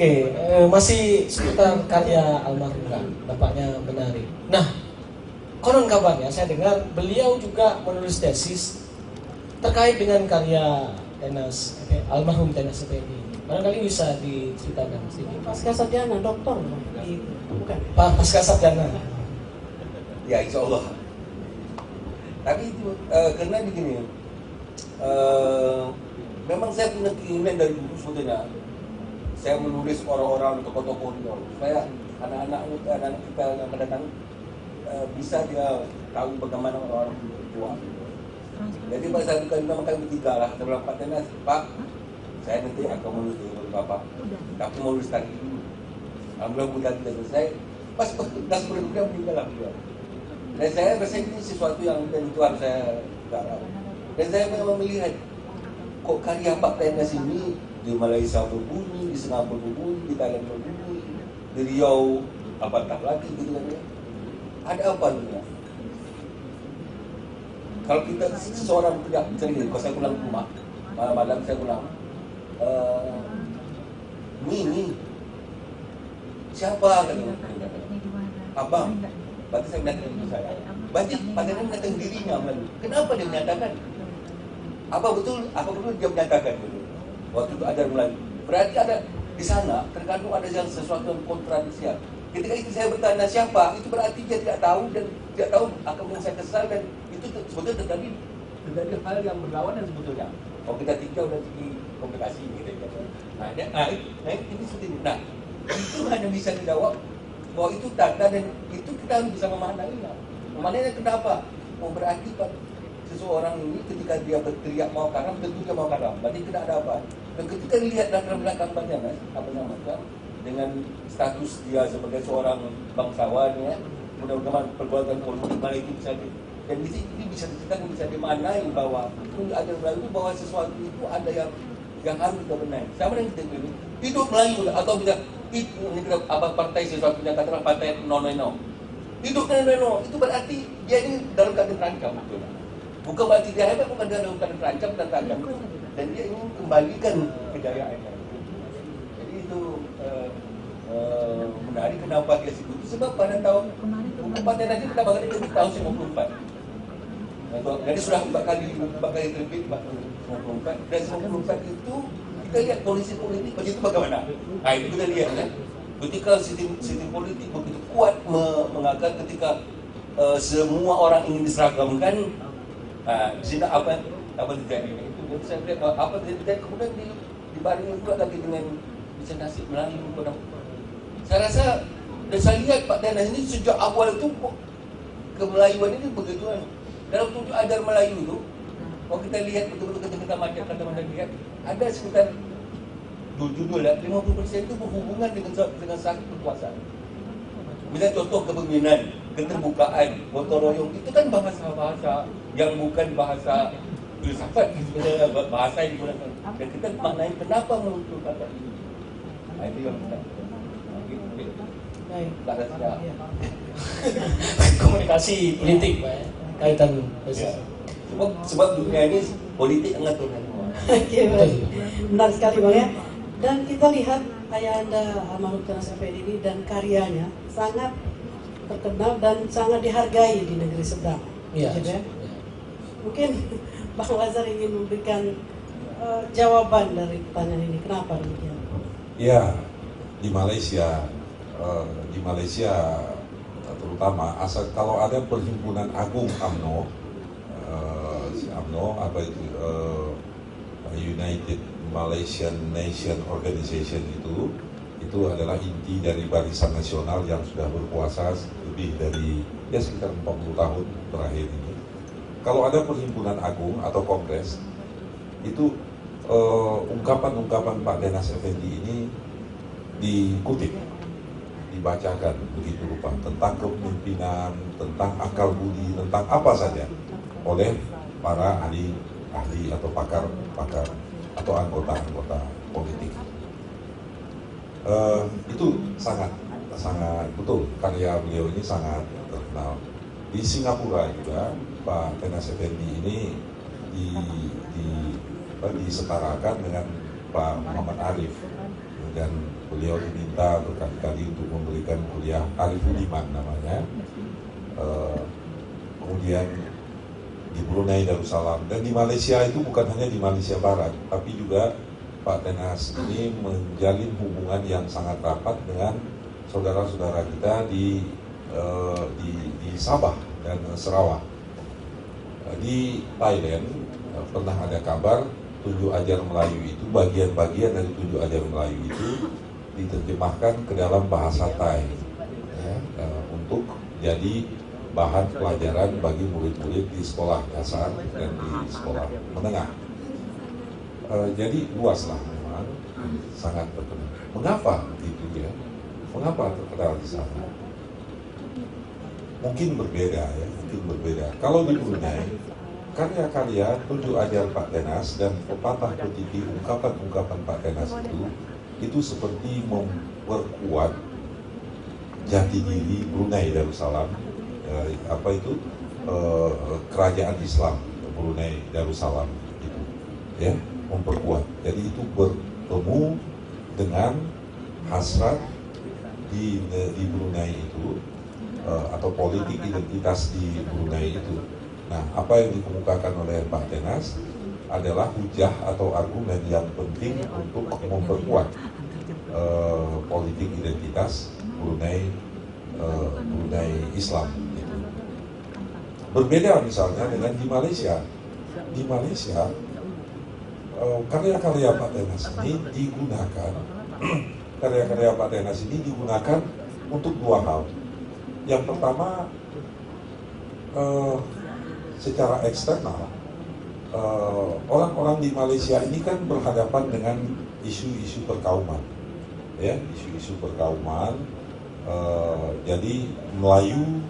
Oke, masih seputar karya almarhum kan, bapaknya menarik. Nah, konon kabarnya saya dengar beliau juga menulis tesis terkait dengan karya almarhum Tenas Effendi. Barangkali bisa diceritakan sedikit. Pasca sarjana, doktor, bukan? Pasca sarjana. Ya, insya Allah. Tapi itu karena begini, memang saya punya keinginan dari dulu sebetulnya. Saya menulis orang-orang tokoh-tokoh supaya anak-anak kita yang mendatang bisa dia tahu bagaimana orang-orang berjuang. Jadi pada saat kita makan bertiga lah, saya bilang Pak Tenas, Pak, saya nanti akan menulis dengan Bapak, tapi menulis tadi dulu. Alhamdulillah bukan tidak selesai, pas sebelum dia meninggal lah beliau. Dan saya rasa ini sesuatu yang tentu harus saya garap. Dan saya memang melihat kok karya Pak Tenas ini di Malaysia berbunyi, di Singapura berbunyi, di Thailand berbunyi, di Riau apatah lagi gitu kan ya. Ada apa dunia? Kalau kita seseorang tidak cerita, kalau saya pulang rumah malam-malam saya pulang, Mimi, siapa katanya? Abang. Berarti saya menyatakan itu saya. Berarti Pak Tenas menyatakan dirinya. Kenapa dia menyatakan? Apa betul dia menyatakan gitu? Waktu itu ada Melayu. Berarti ada di sana terkandung ada yang sesuatu yang kontradiksi. Ketika itu saya bertanya siapa, itu berarti dia tidak tahu dan tidak tahu akan yang saya kesal dan itu sebetulnya terjadi hal yang berlawanan sebetulnya. Kalau kita tinjau dari segi komunikasi gitu ya. Nah, ini seperti ini. Nah, itu hanya bisa dijawab bahwa itu tanda dan itu kita harus bisa memahaminya. Memahaminya kenapa? Oh berarti seseorang ini ketika dia berteriak mau karam, tentu dia mau karam. Berarti tidak ada apa. Dan ketika dilihat latar belakang Pak Tenas, apa namanya, dengan status dia sebagai seorang bangsawan ya, mudah-mudahan perbuatan politik mana itu bisa dan di sini bisa diceritakan, bisa dimaknai bahwa ada Melayu bahwa sesuatu itu ada yang harus kita benahi. Sama dengan kita ini hidup Melayu atau tidak apa partai sesuatu yang katakan partai nono hidup nono itu berarti dia ini dalam keadaan terancam betul. Bukan berarti dia hebat, bukan dia dalam keadaan terancam dan terancam dan dia ingin kembalikan kejayaannya. Jadi itu menarik kenapa dia sebut itu sebab pada tahun Pak Tenas ini kita bangun itu tahun 94. Jadi sudah empat kali terbit 94 dan 94 itu kita lihat polisi politik begitu bagaimana. Nah itu kita lihat kan. Ketika sistem politik begitu kuat mengangkat ketika semua orang ingin diseragamkan. Nah, di sini apa terjadi itu. Jadi saya lihat apa terjadi kemudian dibarengi pula lagi dengan presentasi Melayu. Saya rasa dan saya lihat Pak Tenas ini sejak awal itu kemelayuan ini begitu dalam tujuh ajar Melayu itu. Kalau kita lihat betul-betul ketika kita macam lihat ada sekitar judul 50% itu berhubungan dengan sakit kekuasaan. Misalnya contoh kepemimpinan, keterbukaan, gotong royong itu kan bahasa-bahasa yang bukan bahasa filsafat, bahasa yang digunakan. Dan kita maknai kenapa muncul kata ini. Nah itu yang kita. Tak ada tidak. Komunikasi politik, kaitan. Ya. Sebab dunia ini politik ngatur semua. Oke, baik. Benar sekali Bang ya. Dan kita lihat ayahanda almarhum Tenas Effendi ini dan karyanya sangat terkenal dan sangat dihargai di negeri seberang. Iya. Gitu ya. Mungkin Bang Lazar ingin memberikan jawaban dari pertanyaan ini. Kenapa demikian? Ya, di Malaysia terutama kalau ada perhimpunan agung UMNO, apa itu United Malaysian Nation Organization itu adalah inti dari barisan nasional yang sudah berkuasa lebih dari sekitar 40 tahun terakhir ini. Kalau ada perhimpunan agung atau kongres itu ungkapan-ungkapan Pak Tenas Effendi ini dikutip, dibacakan begitu rupa tentang kepemimpinan, tentang akal budi, tentang apa saja oleh para ahli atau pakar atau anggota politik. Itu sangat betul, karya beliau ini sangat terkenal. Di Singapura juga Pak Tenas Effendi ini disetarakan dengan Pak Muhammad Arif dan beliau diminta berkali-kali untuk memberikan kuliah Arif Budiman namanya. Kemudian di Brunei Darussalam, dan di Malaysia itu bukan hanya di Malaysia Barat, tapi juga Pak Tenas ini menjalin hubungan yang sangat rapat dengan saudara-saudara kita di Sabah dan Sarawak. Di Thailand pernah ada kabar Tunjuk Ajar Melayu itu, bagian-bagian dari Tunjuk Ajar Melayu itu diterjemahkan ke dalam bahasa Thai ya, untuk jadi bahan pelajaran bagi murid-murid di sekolah dasar dan di sekolah menengah. Jadi luaslah memang, sangat terkenal. Mengapa itu ya? Mengapa terkenal di sana? Mungkin berbeda ya, mungkin berbeda. Kalau di Brunei, karya-karya Tunjuk Ajar Pak Tenas dan pepatah petiti ungkapan-ungkapan Pak Tenas itu seperti memperkuat jati diri Brunei Darussalam, kerajaan Islam Brunei Darussalam itu, ya, memperkuat. Jadi itu bertemu dengan hasrat di Brunei itu, atau politik identitas di Brunei itu. Nah, apa yang dikemukakan oleh Pak Tenas adalah hujah atau argumen yang penting untuk memperkuat politik identitas Brunei Islam. Gitu. Berbeda misalnya dengan di Malaysia. Di Malaysia, karya-karya Pak Tenas ini digunakan, karya-karya Pak Tenas ini digunakan untuk dua hal. Yang pertama, secara eksternal, orang-orang di Malaysia ini kan berhadapan dengan isu-isu perkauman, ya, isu-isu perkauman. Jadi Melayu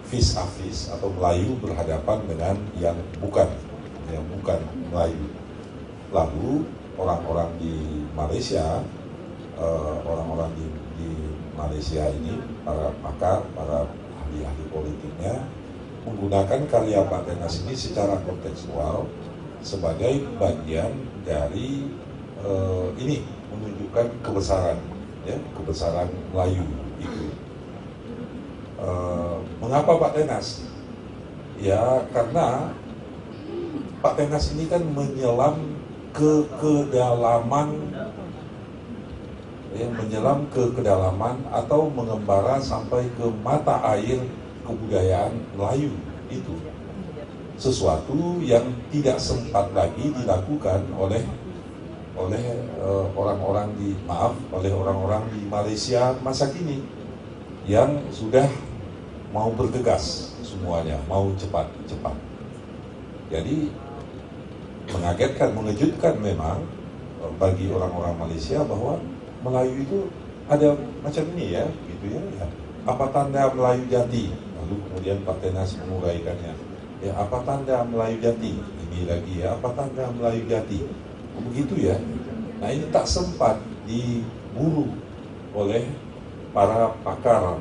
vis a vis atau Melayu berhadapan dengan yang bukan Melayu. Lalu orang-orang di Malaysia, orang-orang di Malaysia ini, para pakar, para ahli-ahli politiknya menggunakan karya Pak Tenas ini secara kontekstual sebagai bagian dari ini menunjukkan kebesaran, ya, kebesaran Melayu itu. Mengapa Pak Tenas? Ya karena Pak Tenas ini kan menyelam ke kedalaman, ya, menyelam ke kedalaman atau mengembara sampai ke mata air kebudayaan Melayu itu. Sesuatu yang tidak sempat lagi dilakukan oleh orang-orang di Malaysia masa kini yang sudah mau bergegas semuanya, mau cepat-cepat. Jadi mengagetkan, mengejutkan memang bagi orang-orang Malaysia bahwa Melayu itu ada macam ini ya, gitu ya. Apa tanda Melayu jati? Lalu kemudian Pak Tenas menguraikannya. Ya, apa tanda Melayu jati? Ini lagi ya, apa tanda Melayu jati? Begitu ya. Nah, ini tak sempat diburu oleh para pakar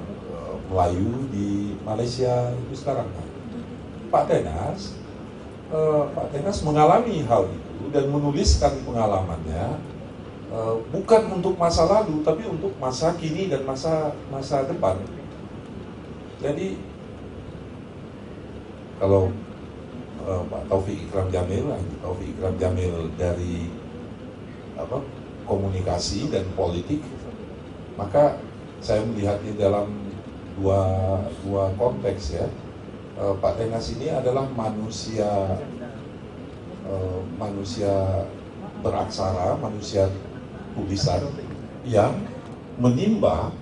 Melayu di Malaysia itu sekarang. Pak Tenas mengalami hal itu dan menuliskan pengalamannya, bukan untuk masa lalu, tapi untuk masa kini dan masa depan. Jadi kalau Pak Taufik Ikram Jamil dari komunikasi dan politik, maka saya melihatnya dalam dua konteks ya. Pak Tenas ini adalah manusia beraksara, manusia tulisan yang menimba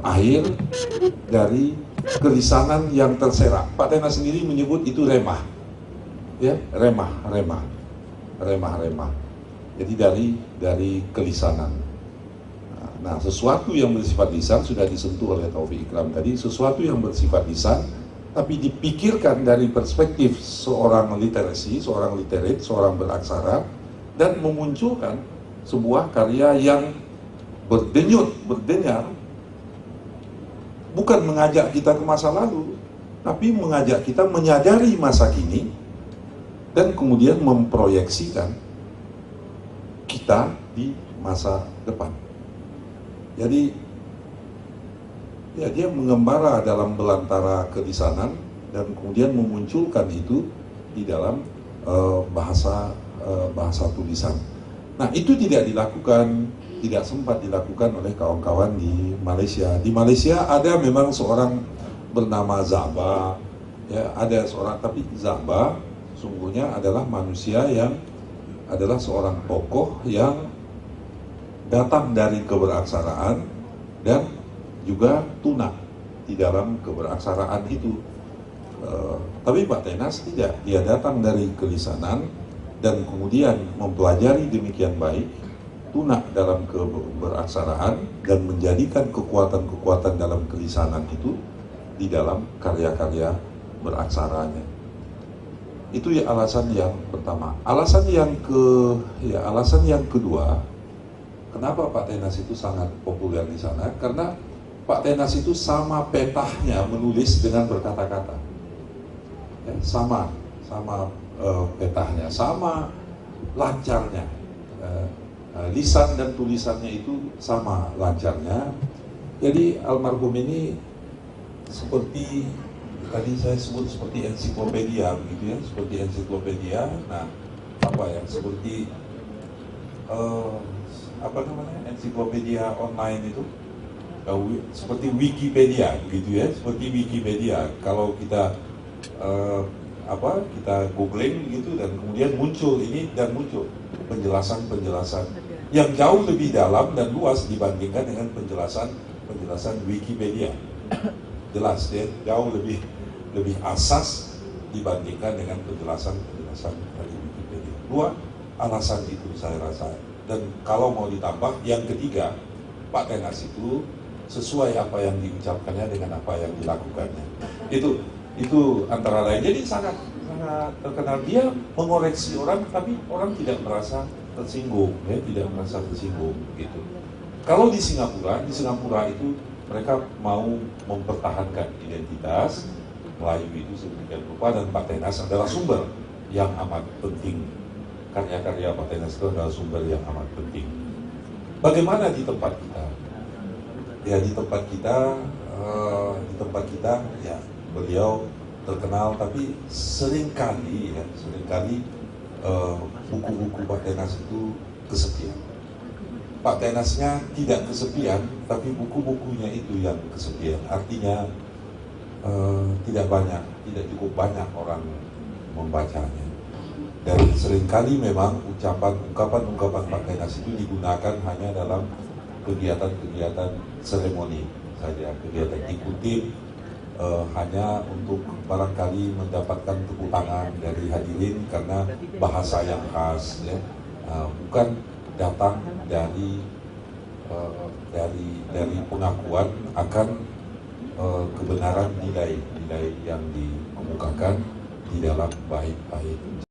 air dari kelisanan yang terserak. Pak Tenas sendiri menyebut itu remah, ya, remah. Jadi dari kelisanan. Nah, sesuatu yang bersifat lisan sudah disentuh oleh Taufik Ikram tadi, sesuatu yang bersifat lisan tapi dipikirkan dari perspektif seorang literasi, seorang literate, seorang beraksara, dan memunculkan sebuah karya yang berdenyar, bukan mengajak kita ke masa lalu, tapi mengajak kita menyadari masa kini dan kemudian memproyeksikan kita di masa depan. Jadi ya dia mengembara dalam belantara kelisanan dan kemudian memunculkan itu di dalam bahasa tulisan. Nah, itu tidak dilakukan, tidak sempat dilakukan oleh kawan-kawan di Malaysia. Di Malaysia ada memang seorang bernama Zaba, ya ada seorang, tapi Zaba sungguhnya adalah manusia yang adalah seorang tokoh yang datang dari keberaksaraan dan juga tunak di dalam keberaksaraan itu. Tapi Pak Tenas tidak, dia datang dari kelisanan dan kemudian mempelajari demikian baik, tunak dalam keberaksaraan dan menjadikan kekuatan-kekuatan dalam kelisanan itu di dalam karya-karya beraksaranya. Itu ya alasan yang pertama. Alasan yang kedua, kenapa Pak Tenas itu sangat populer di sana? Karena Pak Tenas itu sama petahnya menulis dengan berkata-kata. Ya, sama petahnya, sama lancarnya. Lisan dan tulisannya itu sama lancarnya. Jadi almarhum ini seperti tadi saya sebut seperti ensiklopedia begitu ya, seperti ensiklopedia. Nah, apa ya, seperti apa namanya, ensiklopedia online itu, seperti Wikipedia gitu ya, seperti Wikipedia. Kalau kita kita googling gitu dan kemudian muncul ini dan muncul penjelasan yang jauh lebih dalam dan luas dibandingkan dengan penjelasan Wikipedia. Jelas ya, jauh lebih asas dibandingkan dengan penjelasan dari Wikipedia. Dua alasan itu saya rasa. Dan kalau mau ditambah yang ketiga, Pak Tenas itu sesuai apa yang diucapkannya dengan apa yang dilakukannya. Itu antara lain. Jadi sangat terkenal. Dia mengoreksi orang, tapi orang tidak merasa tersinggung, ya, tidak merasa tersinggung gitu. Kalau di Singapura itu mereka mau mempertahankan identitas Melayu itu sedemikian rupa, dan Pak Tenas adalah sumber yang amat penting. Karya-karya Pak Tenas itu adalah sumber yang amat penting. Bagaimana di tempat kita? Ya di tempat kita ya beliau terkenal, tapi seringkali buku-buku Pak Tenas itu kesepian. Pak Tenasnya tidak kesepian, tapi buku-bukunya itu yang kesepian. Artinya tidak cukup banyak orang membacanya. Dan seringkali memang ungkapan-ungkapan Pak Tenas itu digunakan hanya dalam kegiatan-kegiatan seremoni saja, kegiatan dikutip hanya untuk barangkali mendapatkan tepuk tangan dari hadirin karena bahasa yang khas, ya. Bukan datang dari pengakuan akan kebenaran nilai yang dikemukakan di dalam bait-bait.